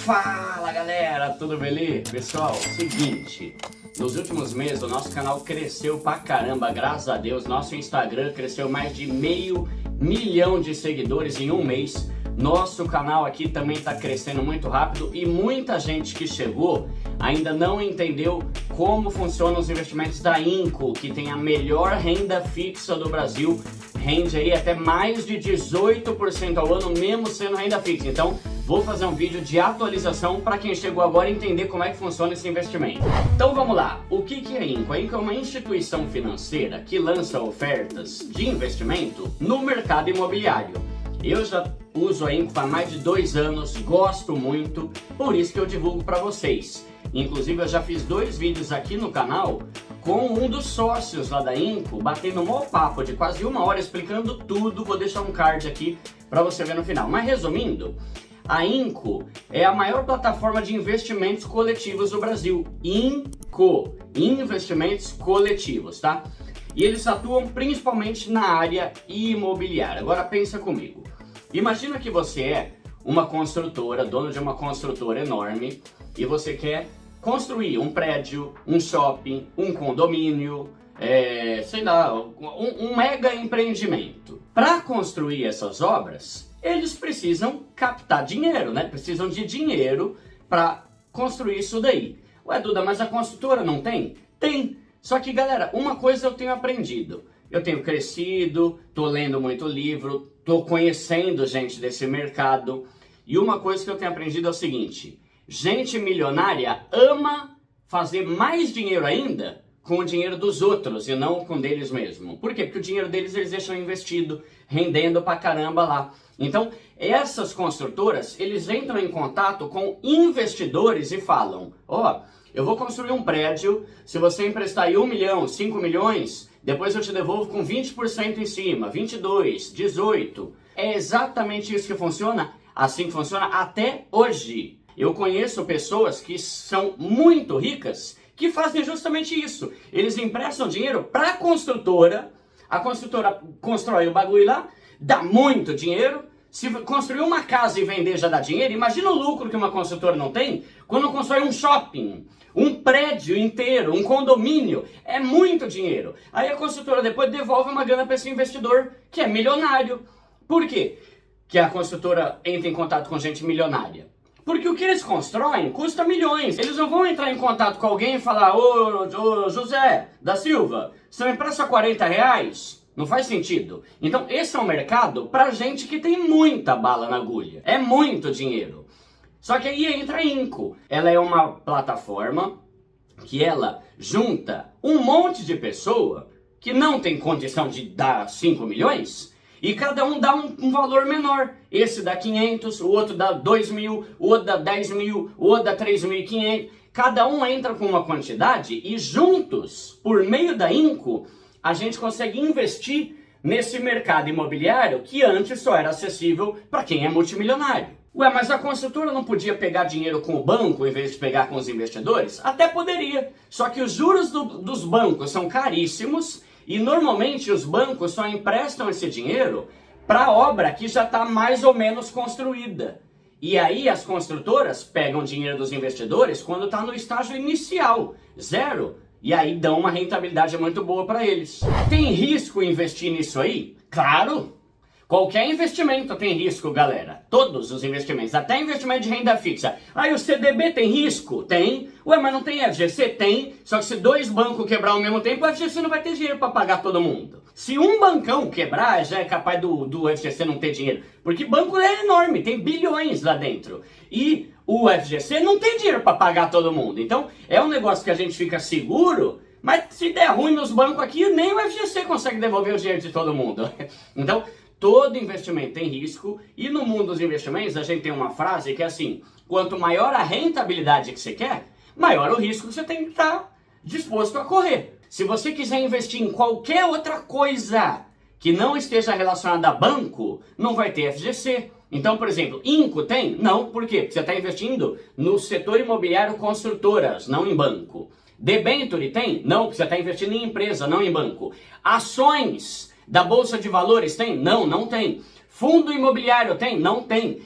Fala galera, tudo beleza? Pessoal, seguinte, nos últimos meses o nosso canal cresceu pra caramba, graças a Deus. Nosso Instagram cresceu mais de 500 mil de seguidores em um mês. Nosso canal aqui também está crescendo muito rápido e muita gente que chegou ainda não entendeu como funcionam os investimentos da Inco, que tem a melhor renda fixa do Brasil. Rende aí até mais de 18% ao ano, mesmo sendo renda fixa. Então, vou fazer um vídeo de atualização para quem chegou agora entender como é que funciona esse investimento. Então vamos lá, o que é a Inco? A Inco é uma instituição financeira que lança ofertas de investimento no mercado imobiliário. Eu já uso a Inco há mais de 2 anos, gosto muito, por isso que eu divulgo para vocês. Inclusive eu já fiz 2 vídeos aqui no canal com um dos sócios lá da Inco, batendo um maior papo de quase 1 hora explicando tudo. Vou deixar um card aqui para você ver no final. Mas resumindo, a Inco é a maior plataforma de investimentos coletivos do Brasil. Inco, investimentos coletivos, tá? E eles atuam principalmente na área imobiliária. Agora pensa comigo. Imagina que você é uma construtora, dono de uma construtora enorme, e você quer construir um prédio, um shopping, um condomínio, sei lá, um mega empreendimento. Para construir essas obras, eles precisam captar dinheiro, né? Precisam de dinheiro para construir isso daí. Ué, Duda, mas a construtora não tem? Tem. Só que, galera, uma coisa eu tenho aprendido. Eu tenho crescido, tô lendo muito livro, tô conhecendo gente desse mercado. E uma coisa que eu tenho aprendido é o seguinte: gente milionária ama fazer mais dinheiro ainda com o dinheiro dos outros e não com deles mesmo. Por quê? Porque o dinheiro deles eles deixam investido, rendendo pra caramba lá. Então, essas construtoras, eles entram em contato com investidores e falam: ó, eu vou construir um prédio, se você emprestar aí 1 milhão, 5 milhões, depois eu te devolvo com 20% em cima, 22, 18. É exatamente isso que funciona, assim que funciona até hoje. Eu conheço pessoas que são muito ricas que fazem justamente isso. Eles emprestam dinheiro para a construtora constrói o bagulho lá, dá muito dinheiro. Se construir uma casa e vender já dá dinheiro, imagina o lucro que uma construtora não tem quando constrói um shopping, um prédio inteiro, um condomínio. É muito dinheiro. Aí a construtora depois devolve uma grana para esse investidor que é milionário. Por quê que a construtora entra em contato com gente milionária? Porque o que eles constroem custa milhões. Eles não vão entrar em contato com alguém e falar: ô José da Silva, você me empresta 40 reais? Não faz sentido. Então esse é um mercado pra gente que tem muita bala na agulha. É muito dinheiro. Só que aí entra a Inco. Ela é uma plataforma que ela junta um monte de pessoa que não tem condição de dar 5 milhões e cada um dá um valor menor. Esse dá 500, o outro dá 2 mil, o outro dá 10 mil, o outro dá 3.500. Cada um entra com uma quantidade e juntos, por meio da Inco, a gente consegue investir nesse mercado imobiliário que antes só era acessível para quem é multimilionário. Ué, mas a construtora não podia pegar dinheiro com o banco em vez de pegar com os investidores? Até poderia, só que os juros dos bancos são caríssimos e normalmente os bancos só emprestam esse dinheiro para obra que já está mais ou menos construída. E aí as construtoras pegam dinheiro dos investidores quando está no estágio inicial, zero. E aí dão uma rentabilidade muito boa para eles. Tem risco investir nisso aí? Claro! Qualquer investimento tem risco, galera. Todos os investimentos, até investimento de renda fixa. Aí o CDB tem risco? Tem. Ué, mas não tem FGC? Tem. Só que se 2 bancos quebrar ao mesmo tempo, o FGC não vai ter dinheiro para pagar todo mundo. Se um bancão quebrar, já é capaz do FGC não ter dinheiro. Porque banco é enorme, tem bilhões lá dentro. E o FGC não tem dinheiro para pagar todo mundo. Então, é um negócio que a gente fica seguro, mas se der ruim nos bancos aqui, nem o FGC consegue devolver o dinheiro de todo mundo. Então, todo investimento tem risco, e no mundo dos investimentos a gente tem uma frase que é assim: quanto maior a rentabilidade que você quer, maior o risco que você tem que estar disposto a correr. Se você quiser investir em qualquer outra coisa que não esteja relacionada a banco, não vai ter FGC. Então, por exemplo, Inco tem? Não, por quê? Porque você está investindo no setor imobiliário construtoras, não em banco. Debenture tem? Não, porque você está investindo em empresa, não em banco. Ações da Bolsa de Valores tem? Não, não tem. Fundo imobiliário tem? Não tem.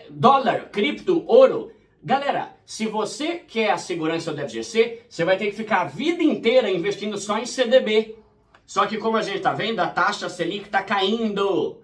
Dólar, cripto, ouro. Galera, se você quer a segurança do FGC, você vai ter que ficar a vida inteira investindo só em CDB. Só que como a gente está vendo, a taxa Selic está caindo.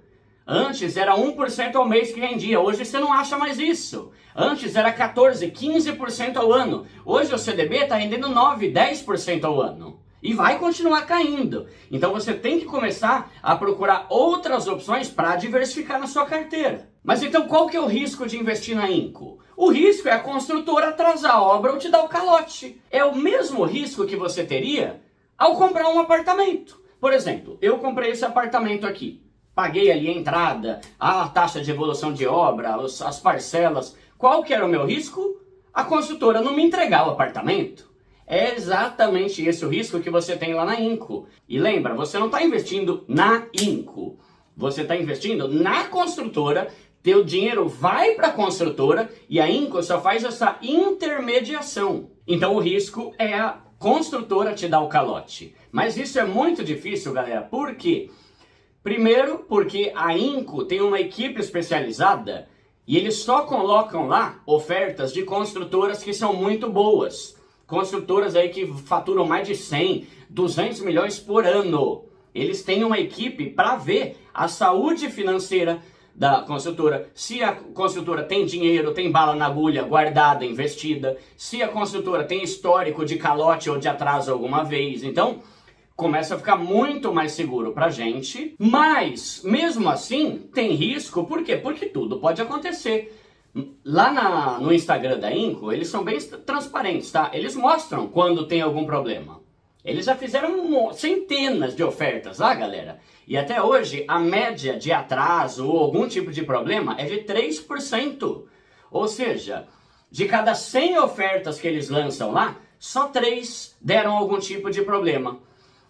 Antes era 1% ao mês que rendia, hoje você não acha mais isso. Antes era 14%, 15% ao ano. Hoje o CDB está rendendo 9%, 10% ao ano. E vai continuar caindo. Então você tem que começar a procurar outras opções para diversificar na sua carteira. Mas então qual que é o risco de investir na Inco? O risco é a construtora atrasar a obra ou te dar o calote. É o mesmo risco que você teria ao comprar um apartamento. Por exemplo, eu comprei esse apartamento aqui. Paguei ali a entrada, a taxa de evolução de obra, as parcelas. Qual que era o meu risco? A construtora não me entregar o apartamento. É exatamente esse o risco que você tem lá na Inco. E lembra, você não está investindo na Inco. Você está investindo na construtora, teu dinheiro vai para a construtora e a Inco só faz essa intermediação. Então o risco é a construtora te dar o calote. Mas isso é muito difícil, galera. Por quê? Primeiro, porque a Inco tem uma equipe especializada e eles só colocam lá ofertas de construtoras que são muito boas. Construtoras aí que faturam mais de 100, 200 milhões por ano. Eles têm uma equipe para ver a saúde financeira da construtora, se a construtora tem dinheiro, tem bala na agulha guardada, investida, se a construtora tem histórico de calote ou de atraso alguma vez. Então, começa a ficar muito mais seguro pra gente, mas mesmo assim tem risco, por quê? Porque tudo pode acontecer. Lá no Instagram da Inco, eles são bem transparentes, tá? Eles mostram quando tem algum problema. Eles já fizeram centenas de ofertas lá, galera. E até hoje, a média de atraso ou algum tipo de problema é de 3%. Ou seja, de cada 100 ofertas que eles lançam lá, só 3 deram algum tipo de problema.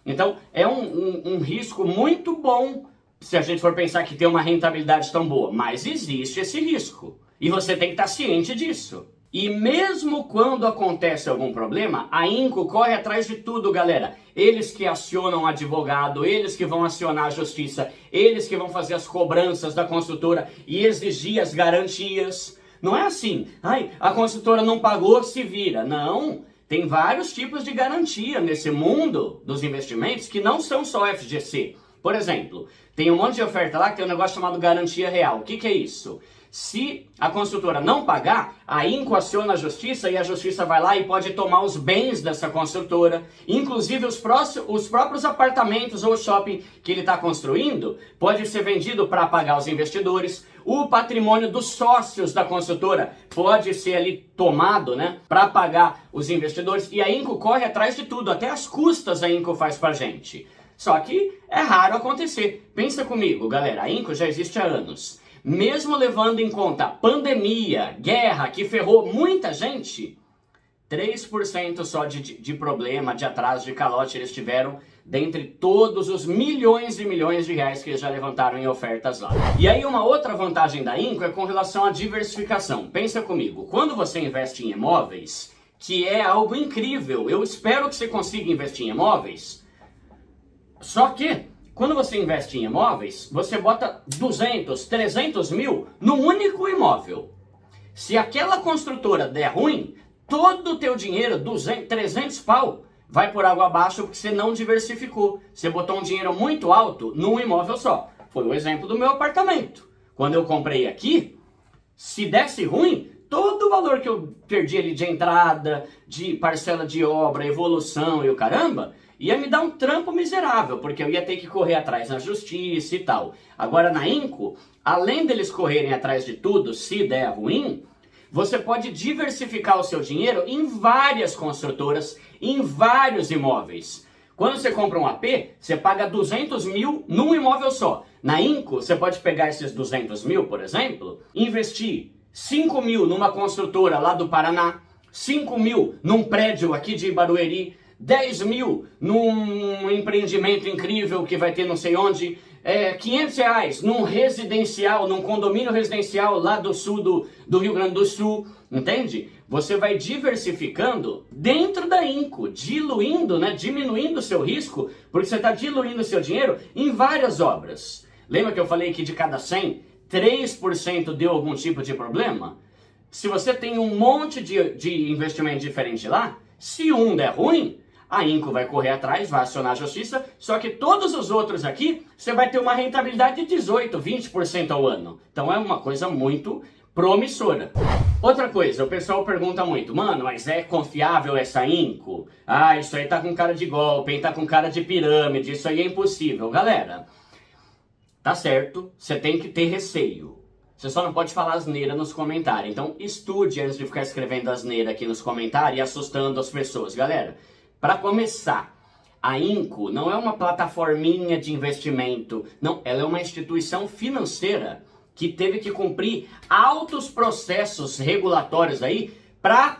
Então, é um risco muito bom se a gente for pensar que tem uma rentabilidade tão boa. Mas existe esse risco. E você tem que estar ciente disso. E mesmo quando acontece algum problema, a Inco corre atrás de tudo, galera. Eles que acionam advogado, eles que vão acionar a justiça, eles que vão fazer as cobranças da construtora e exigir as garantias. Não é assim, a construtora não pagou, se vira. Não, tem vários tipos de garantia nesse mundo dos investimentos que não são só FGC. Por exemplo, tem um monte de oferta lá que tem um negócio chamado garantia real. O que é isso? Se a construtora não pagar, a Inco aciona a justiça e a justiça vai lá e pode tomar os bens dessa construtora, inclusive os próprios apartamentos ou shopping que ele está construindo, pode ser vendido para pagar os investidores, o patrimônio dos sócios da construtora pode ser ali tomado, né, para pagar os investidores, e a Inco corre atrás de tudo, até as custas a Inco faz pra gente. Só que é raro acontecer. Pensa comigo, galera, a Inco já existe há anos. Mesmo levando em conta a pandemia, guerra, que ferrou muita gente, 3% só de problema, de atraso, de calote eles tiveram dentre todos os milhões e milhões de reais que eles já levantaram em ofertas lá. E aí uma outra vantagem da Inco é com relação à diversificação. Pensa comigo, quando você investe em imóveis, que é algo incrível, eu espero que você consiga investir em imóveis, só que quando você investe em imóveis, você bota 200, 300 mil num único imóvel. Se aquela construtora der ruim, todo o teu dinheiro, 200, 300 pau, vai por água abaixo porque você não diversificou. Você botou um dinheiro muito alto num imóvel só. Foi o exemplo do meu apartamento. Quando eu comprei aqui, se desse ruim, todo o valor que eu perdi ali de entrada, de parcela de obra, evolução e o caramba, ia me dar um trampo miserável, porque eu ia ter que correr atrás na justiça e tal. Agora na Inco, além deles correrem atrás de tudo, se der ruim, você pode diversificar o seu dinheiro em várias construtoras, em vários imóveis. Quando você compra um AP, você paga 200 mil num imóvel só. Na Inco, você pode pegar esses 200 mil, por exemplo, investir 5 mil numa construtora lá do Paraná, 5 mil num prédio aqui de Barueri, 10 mil num empreendimento incrível que vai ter não sei onde, 500 reais num residencial, num condomínio residencial lá do sul do Rio Grande do Sul, entende? Você vai diversificando dentro da Inco, diluindo, né, diminuindo o seu risco, porque você está diluindo o seu dinheiro em várias obras. Lembra que eu falei que de cada 100, 3% deu algum tipo de problema? Se você tem um monte de investimento diferente lá, se um der ruim, a Inco vai correr atrás, vai acionar a justiça, só que todos os outros aqui, você vai ter uma rentabilidade de 18%, 20% ao ano. Então é uma coisa muito promissora. Outra coisa, o pessoal pergunta muito, mano, mas é confiável essa Inco? Ah, isso aí tá com cara de golpe, hein? Tá com cara de pirâmide, isso aí é impossível. Galera, tá certo, você tem que ter receio. Você só não pode falar asneira nos comentários. Então estude antes de ficar escrevendo asneira aqui nos comentários e assustando as pessoas. Galera, para começar, a Inco não é uma plataforminha de investimento. Não, ela é uma instituição financeira que teve que cumprir altos processos regulatórios aí para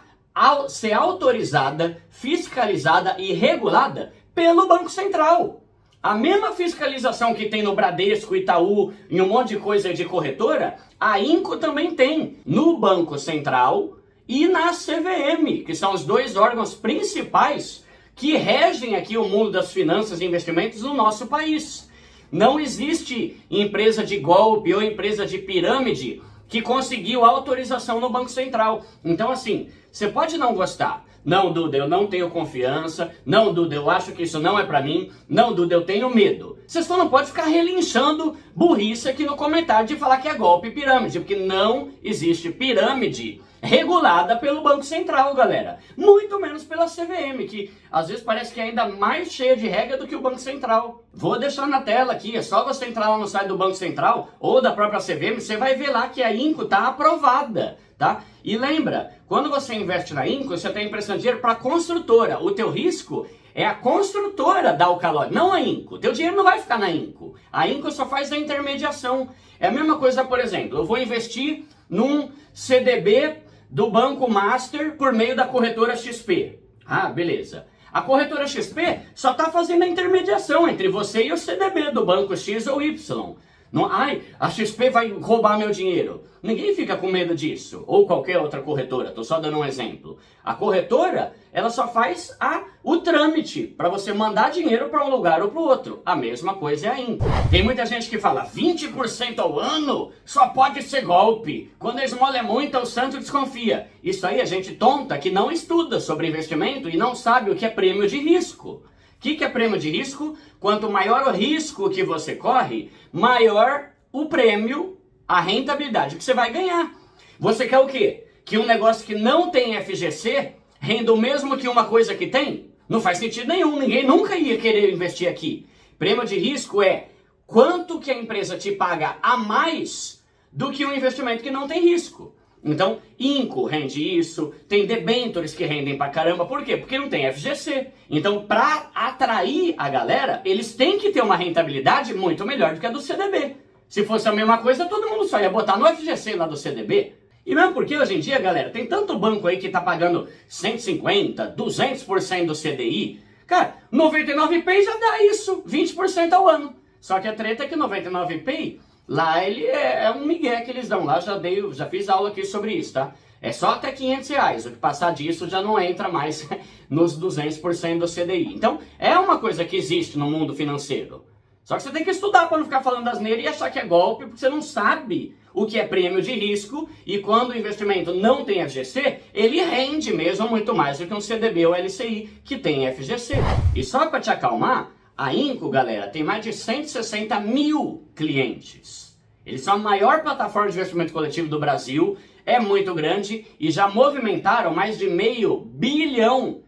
ser autorizada, fiscalizada e regulada pelo Banco Central. A mesma fiscalização que tem no Bradesco, Itaú e um monte de coisa de corretora, a Inco também tem no Banco Central e na CVM, que são os dois órgãos principais que regem aqui o mundo das finanças e investimentos no nosso país. Não existe empresa de golpe ou empresa de pirâmide que conseguiu autorização no Banco Central. Então assim, você pode não gostar. Não, Duda, eu não tenho confiança. Não, Duda, eu acho que isso não é pra mim. Não, Duda, eu tenho medo. Você só não pode ficar relinchando burrice aqui no comentário de falar que é golpe e pirâmide, porque não existe pirâmide regulada pelo Banco Central, galera. Muito menos pela CVM, que às vezes parece que é ainda mais cheia de regra do que o Banco Central. Vou deixar na tela aqui, é só você entrar lá no site do Banco Central ou da própria CVM, você vai ver lá que a Inco está aprovada, tá? E lembra, quando você investe na Inco, você está emprestando dinheiro para a construtora. O teu risco é a construtora dar o calote, não a Inco. Teu dinheiro não vai ficar na Inco. A Inco só faz a intermediação. É a mesma coisa, por exemplo, eu vou investir num CDB do Banco Master por meio da corretora XP. Ah, beleza. A corretora XP só está fazendo a intermediação entre você e o CDB do banco X ou Y. Não, ai, a XP vai roubar meu dinheiro. Ninguém fica com medo disso. Ou qualquer outra corretora, estou só dando um exemplo. A corretora, ela só faz o trâmite para você mandar dinheiro para um lugar ou para o outro. A mesma coisa é a Inco. Tem muita gente que fala 20% ao ano só pode ser golpe. Quando a esmola é muita, o santo desconfia. Isso aí é gente tonta que não estuda sobre investimento e não sabe o que é prêmio de risco. O que é prêmio de risco? Quanto maior o risco que você corre, maior o prêmio, a rentabilidade que você vai ganhar. Você quer o quê? Que um negócio que não tem FGC renda o mesmo que uma coisa que tem? Não faz sentido nenhum, ninguém nunca ia querer investir aqui. Prêmio de risco é quanto que a empresa te paga a mais do que um investimento que não tem risco. Então, Inco rende isso, tem debentures que rendem pra caramba. Por quê? Porque não tem FGC. Então, para atrair a galera, eles têm que ter uma rentabilidade muito melhor do que a do CDB. Se fosse a mesma coisa, todo mundo só ia botar no FGC lá do CDB. E mesmo porque hoje em dia, galera, tem tanto banco aí que tá pagando 150%, 200% do CDI. Cara, 99Pay já dá isso, 20% ao ano. Só que a treta é que 99Pay... lá ele é um migué que eles dão, lá já fiz aula aqui sobre isso, tá? É só até R$500, o que passar disso já não entra mais nos 200% do CDI. Então, é uma coisa que existe no mundo financeiro. Só que você tem que estudar para não ficar falando asneira e achar que é golpe, porque você não sabe o que é prêmio de risco, e quando o investimento não tem FGC, ele rende mesmo muito mais do que um CDB ou LCI que tem FGC. E só para te acalmar, a Inco, galera, tem mais de 160 mil clientes. Eles são a maior plataforma de investimento coletivo do Brasil, é muito grande e já movimentaram mais de R$500 bilhão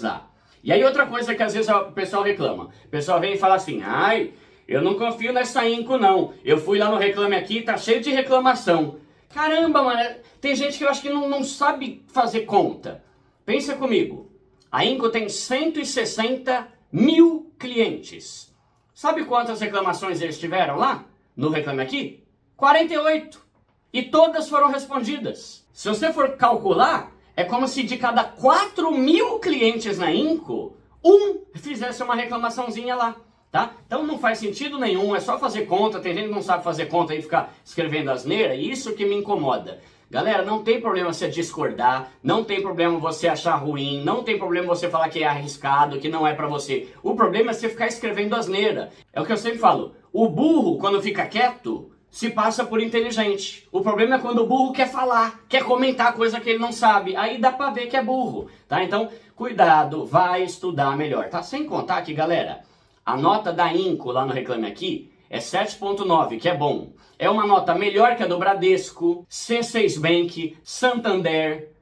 lá. E aí outra coisa que às vezes o pessoal reclama. O pessoal vem e fala assim, ai, eu não confio nessa Inco não. Eu fui lá no Reclame Aqui, tá cheio de reclamação. Caramba, mano, tem gente que eu acho que não sabe fazer conta. Pensa comigo, a Inco tem 160 mil clientes. Sabe quantas reclamações eles tiveram lá no Reclame Aqui? 48. E todas foram respondidas. Se você for calcular, é como se de cada 4 mil clientes na Inco, um fizesse uma reclamaçãozinha lá, tá? Então não faz sentido nenhum, é só fazer conta. Tem gente que não sabe fazer conta e ficar escrevendo asneira, e isso que me incomoda. Galera, não tem problema você discordar, não tem problema você achar ruim, não tem problema você falar que é arriscado, que não é pra você. O problema é você ficar escrevendo asneira. É o que eu sempre falo, o burro, quando fica quieto, se passa por inteligente. O problema é quando o burro quer falar, quer comentar coisa que ele não sabe. Aí dá pra ver que é burro, tá? Então, cuidado, vai estudar melhor, tá? Sem contar que, galera, a nota da Inco lá no Reclame Aqui é 7.9, que é bom. É uma nota melhor que a do Bradesco, C6 Bank, Santander,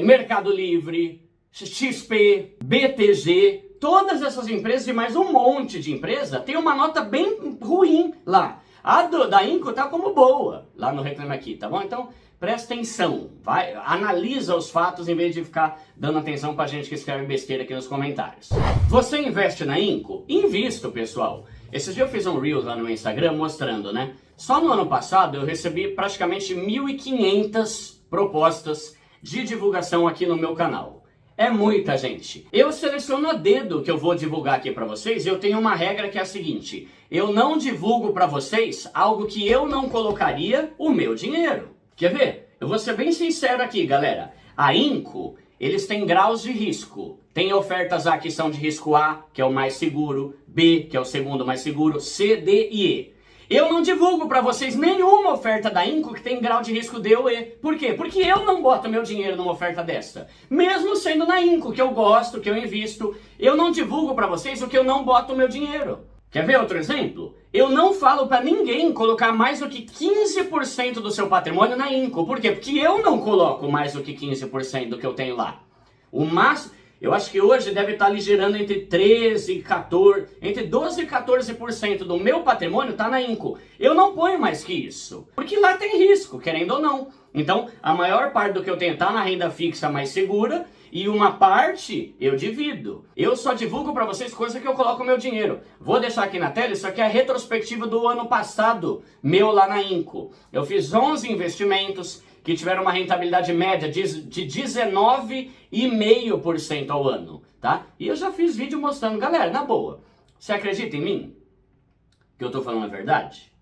Mercado Livre, XP, BTG. Todas essas empresas e mais um monte de empresa tem uma nota bem ruim lá. A da Inco tá como boa lá no Reclame Aqui, tá bom? Então, presta atenção, vai, analisa os fatos em vez de ficar dando atenção pra gente que escreve besteira aqui nos comentários. Você investe na Inco? Invisto, pessoal. Esses dias eu fiz um Reels lá no meu Instagram mostrando, né? Só no ano passado eu recebi praticamente 1.500 propostas de divulgação aqui no meu canal. É muita gente. Eu seleciono a dedo que eu vou divulgar aqui pra vocês e eu tenho uma regra que é a seguinte: eu não divulgo pra vocês algo que eu não colocaria o meu dinheiro. Quer ver? Eu vou ser bem sincero aqui, galera. A Inco, eles têm graus de risco. Tem ofertas A que são de risco A, que é o mais seguro, B, que é o segundo mais seguro, C, D e E. Eu não divulgo para vocês nenhuma oferta da Inco que tem grau de risco D ou E. Por quê? Porque eu não boto meu dinheiro numa oferta dessa. Mesmo sendo na Inco, que eu gosto, que eu invisto, eu não divulgo para vocês o que eu não boto meu dinheiro. Quer ver outro exemplo? Eu não falo para ninguém colocar mais do que 15% do seu patrimônio na Inco. Por quê? Porque eu não coloco mais do que 15% do que eu tenho lá. O máximo... Eu acho que hoje deve estar ali girando entre 13 e 14, entre 12 e 14% do meu patrimônio está na Inco. Eu não ponho mais que isso, porque lá tem risco, querendo ou não. Então, a maior parte do que eu tenho está na renda fixa mais segura e uma parte eu divido. Eu só divulgo para vocês coisas que eu coloco meu dinheiro. Vou deixar aqui na tela, isso aqui é a retrospectiva do ano passado, meu lá na Inco. Eu fiz 11 investimentos que tiveram uma rentabilidade média de 19,5% ao ano, tá? E eu já fiz vídeo mostrando, galera, na boa, você acredita em mim? Que eu tô falando a verdade?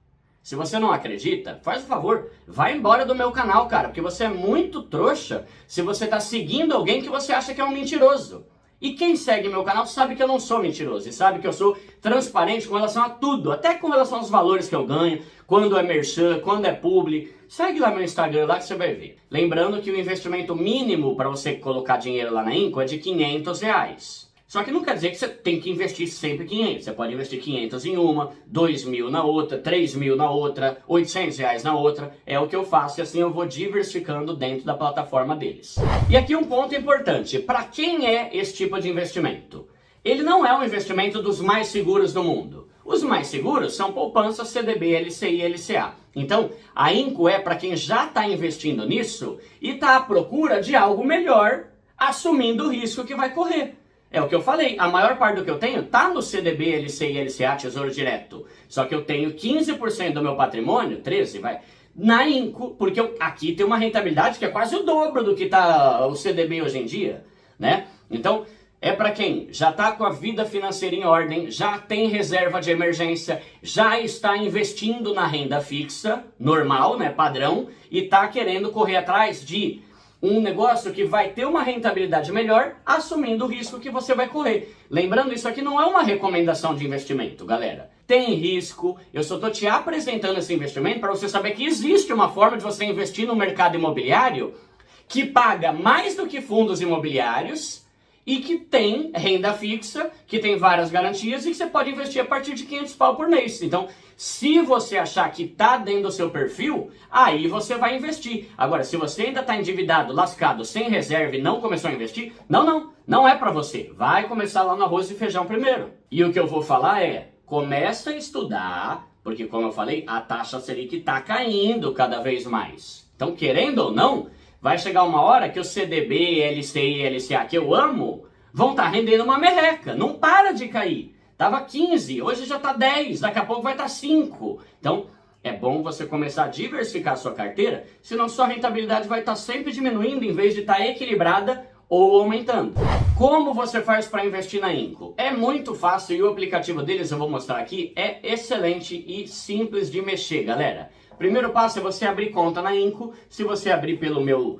Se você não acredita, faz o favor, vai embora do meu canal, cara, porque você é muito trouxa se você tá seguindo alguém que você acha que é um mentiroso. E quem segue meu canal sabe que eu não sou mentiroso e sabe que eu sou transparente com relação a tudo, até com relação aos valores que eu ganho, quando é merchan, quando é publi. Segue lá meu Instagram lá que você vai ver. Lembrando que o investimento mínimo para você colocar dinheiro lá na Inco é de R$500. Só que não quer dizer que você tem que investir sempre 500. Você pode investir 500 em uma, 2.000 na outra, 3.000 na outra, R$800 na outra. É o que eu faço e assim eu vou diversificando dentro da plataforma deles. E aqui um ponto importante. Para quem é esse tipo de investimento? Ele não é um investimento dos mais seguros do mundo. Os mais seguros são poupanças CDB, LCI e LCA. Então, a Inco é para quem já está investindo nisso e está à procura de algo melhor, assumindo o risco que vai correr. É o que eu falei, a maior parte do que eu tenho tá no CDB, LCI, LCA, Tesouro Direto. Só que eu tenho 15% do meu patrimônio, 13%, vai, na Inco, porque aqui tem uma rentabilidade que é quase o dobro do que tá o CDB hoje em dia, né? Então, é para quem já está com a vida financeira em ordem, já tem reserva de emergência, já está investindo na renda fixa, normal, né, padrão, e está querendo correr atrás de um negócio que vai ter uma rentabilidade melhor, assumindo o risco que você vai correr. Lembrando, isso aqui não é uma recomendação de investimento, galera. Tem risco, eu só estou te apresentando esse investimento para você saber que existe uma forma de você investir no mercado imobiliário que paga mais do que fundos imobiliários e que tem renda fixa, que tem várias garantias e que você pode investir a partir de 500 pau por mês. Então, se você achar que está dentro do seu perfil, aí você vai investir. Agora, se você ainda está endividado, lascado, sem reserva e não começou a investir, não é para você. Vai começar lá no arroz e feijão primeiro. E o que eu vou falar é, começa a estudar, porque como eu falei, a taxa Selic está caindo cada vez mais. Então, querendo ou não, vai chegar uma hora que o CDB, LCI e LCA que eu amo vão estar rendendo uma merreca. Não para de cair. Tava 15, hoje já tá 10, daqui a pouco vai estar 5. Então, é bom você começar a diversificar a sua carteira, senão sua rentabilidade vai estar sempre diminuindo em vez de estar equilibrada ou aumentando. Como você faz para investir na Inco? É muito fácil e o aplicativo deles, eu vou mostrar aqui, é excelente e simples de mexer, galera. Primeiro passo é você abrir conta na Inco. Se você abrindo pelo meu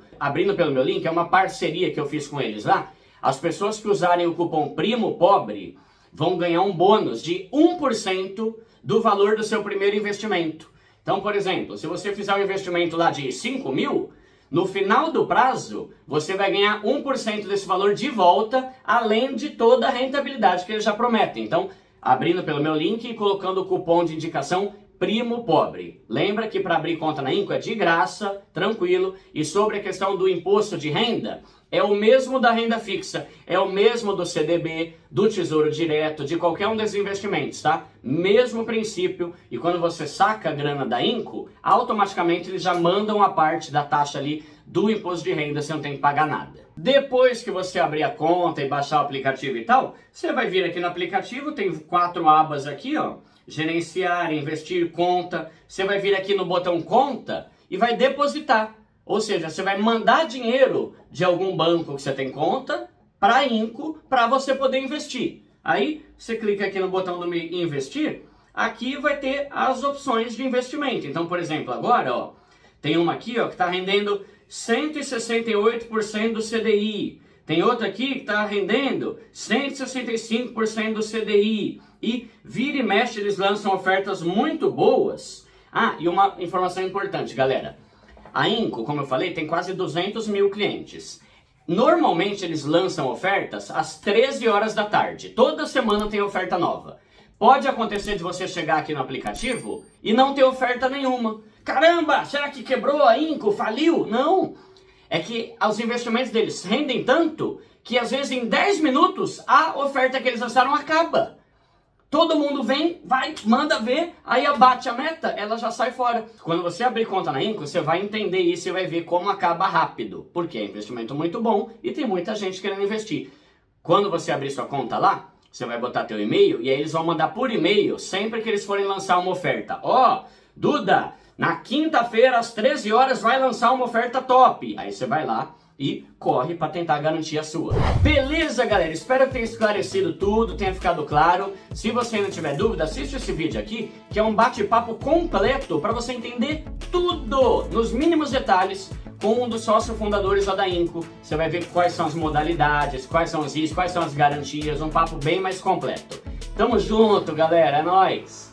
link, é uma parceria que eu fiz com eles lá. As pessoas que usarem o cupom PRIMOPOBRE vão ganhar um bônus de 1% do valor do seu primeiro investimento. Então, por exemplo, se você fizer um investimento lá de 5 mil, no final do prazo, você vai ganhar 1% desse valor de volta, além de toda a rentabilidade que eles já prometem. Então, abrindo pelo meu link e colocando o cupom de indicação Primo Pobre. Lembra que para abrir conta na Inco é de graça, tranquilo. E sobre a questão do imposto de renda, é o mesmo da renda fixa, é o mesmo do CDB, do Tesouro Direto, de qualquer um desses investimentos, tá? Mesmo princípio, e quando você saca a grana da Inco, automaticamente eles já mandam a parte da taxa ali do imposto de renda, você não tem que pagar nada. Depois que você abrir a conta e baixar o aplicativo e tal, você vai vir aqui no aplicativo, tem 4 abas aqui, ó. Gerenciar, investir, conta. Você vai vir aqui no botão conta e vai depositar. Ou seja, você vai mandar dinheiro de algum banco que você tem conta para a Inco para você poder investir. Aí você clica aqui no botão do investir, aqui vai ter as opções de investimento. Então, por exemplo, agora, ó, tem uma aqui, ó, que está rendendo 168% do CDI. Tem outra aqui que está rendendo 165% do CDI. E vira e mexe, eles lançam ofertas muito boas. Ah, e uma informação importante, galera. A Inco, como eu falei, tem quase 200 mil clientes. Normalmente eles lançam ofertas às 13 horas da tarde. Toda semana tem oferta nova. Pode acontecer de você chegar aqui no aplicativo e não ter oferta nenhuma. Caramba, será que quebrou a Inco? Faliu? Não. É que os investimentos deles rendem tanto que às vezes em 10 minutos a oferta que eles lançaram acaba. Todo mundo vem, vai, manda ver, aí abate a meta, ela já sai fora. Quando você abrir conta na Inco, você vai entender isso e vai ver como acaba rápido. Porque é investimento muito bom e tem muita gente querendo investir. Quando você abrir sua conta lá, você vai botar teu e-mail e aí eles vão mandar por e-mail sempre que eles forem lançar uma oferta. Ó, Duda, na quinta-feira às 13 horas vai lançar uma oferta top. Aí você vai lá e corre para tentar garantir a sua. Beleza, galera? Espero que tenha esclarecido tudo, tenha ficado claro. Se você ainda tiver dúvida, assiste esse vídeo aqui, que é um bate-papo completo para você entender tudo, nos mínimos detalhes, com um dos sócios fundadores lá da Inco. Você vai ver quais são as modalidades, quais são os riscos, quais são as garantias, um papo bem mais completo. Tamo junto, galera, é nóis!